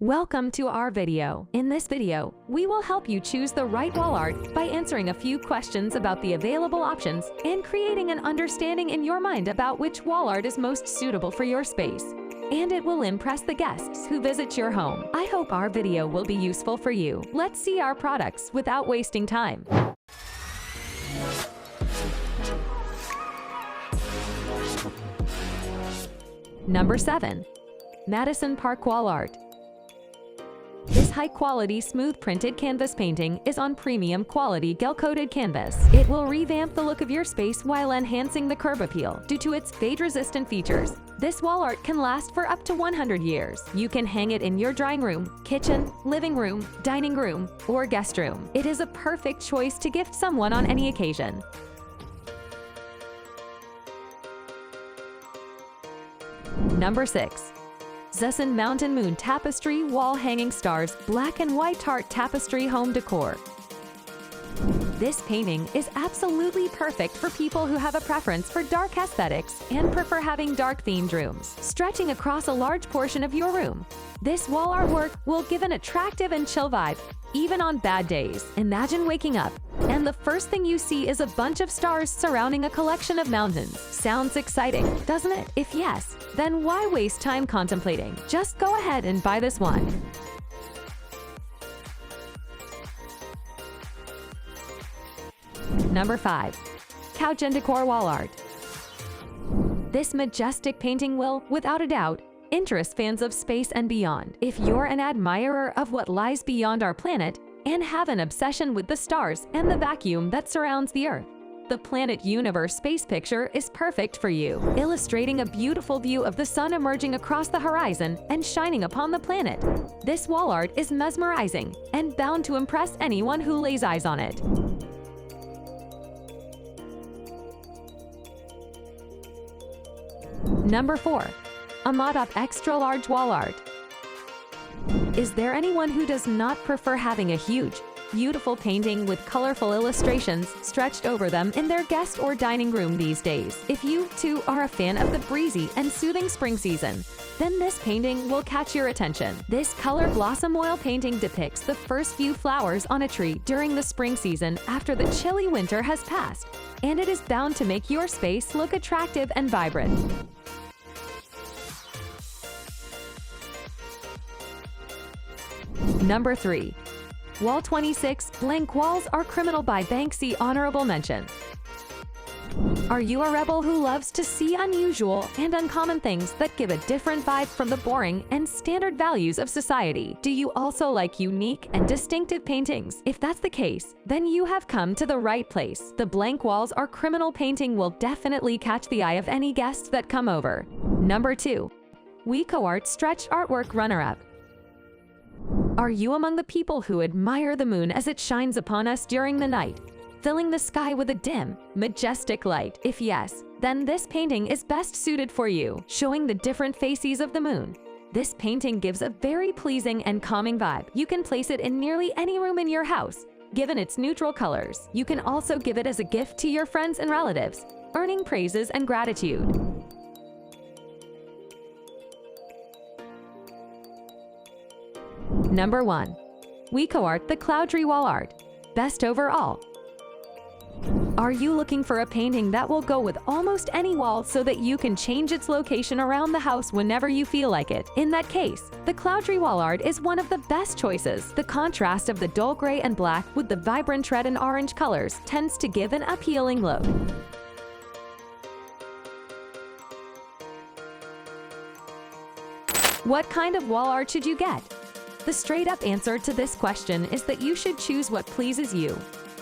Welcome to our video. In this video, we will help you choose the right wall art by answering a few questions about the available options and creating an understanding in your mind about which wall art is most suitable for your space. And it will impress the guests who visit your home. I hope our video will be useful for you. Let's see our products without wasting time. Number 7. Madison Park Wall Art. This high-quality, smooth-printed canvas painting is on premium-quality gel-coated canvas. It will revamp the look of your space while enhancing the curb appeal due to its fade-resistant features. This wall art can last for up to 100 years. You can hang it in your drawing room, kitchen, living room, dining room, or guest room. It is a perfect choice to gift someone on any occasion. Number 6. Zussun Mountain Moon Tapestry Wall Hanging Stars Black and White Tart Tapestry Home Decor. This painting is absolutely perfect for people who have a preference for dark aesthetics and prefer having dark-themed rooms, stretching across a large portion of your room. This wall artwork will give an attractive and chill vibe, even on bad days. Imagine waking up, and the first thing you see is a bunch of stars surrounding a collection of mountains. Sounds exciting, doesn't it? If yes, then why waste time contemplating? Just go ahead and buy this one. Number 5. Couch and Decor Wall Art. This majestic painting will, without a doubt, interest fans of space and beyond. If you're an admirer of what lies beyond our planet and have an obsession with the stars and the vacuum that surrounds the Earth, the Planet Universe space picture is perfect for you, illustrating a beautiful view of the sun emerging across the horizon and shining upon the planet. This wall art is mesmerizing and bound to impress anyone who lays eyes on it. Number 4. Amatop Extra Large Wall Art. Is there anyone who does not prefer having a huge, beautiful painting with colorful illustrations stretched over them in their guest or dining room these days? If you, too, are a fan of the breezy and soothing spring season, then this painting will catch your attention. This color blossom oil painting depicts the first few flowers on a tree during the spring season after the chilly winter has passed, and it is bound to make your space look attractive and vibrant. Number 3. Wall 26 Blank Walls Are Criminal by Banksy Honorable Mention. Are you a rebel who loves to see unusual and uncommon things that give a different vibe from the boring and standard values of society? Do you also like unique and distinctive paintings? If that's the case, then you have come to the right place. The Blank Walls Are Criminal painting will definitely catch the eye of any guests that come over. Number 2. Wieco Art Stretched Artwork Runner-Up. Are you among the people who admire the moon as it shines upon us during the night, filling the sky with a dim, majestic light? If yes, then this painting is best suited for you, showing the different phases of the moon. This painting gives a very pleasing and calming vibe. You can place it in nearly any room in your house, given its neutral colors. You can also give it as a gift to your friends and relatives, earning praises and gratitude. Number 1. Wieco Art The Cloudtree Wall Art. Best overall. Are you looking for a painting that will go with almost any wall so that you can change its location around the house whenever you feel like it? In that case, the Cloudtree Wall Art is one of the best choices. The contrast of the dull gray and black with the vibrant red and orange colors tends to give an appealing look. What kind of wall art should you get? The straight-up answer to this question is that you should choose what pleases you.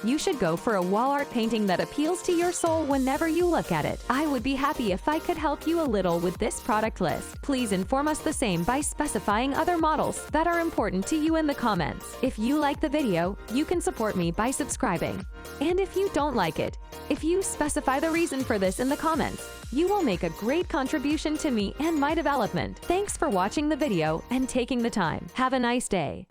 You should go for a wall art painting that appeals to your soul whenever you look at it. I would be happy if I could help you a little with this product list. Please inform us the same by specifying other models that are important to you in the comments. If you like the video, you can support me by subscribing. And if you don't like it, if you specify the reason for this in the comments, you will make a great contribution to me and my development. Thanks for watching the video and taking the time. Have a nice day.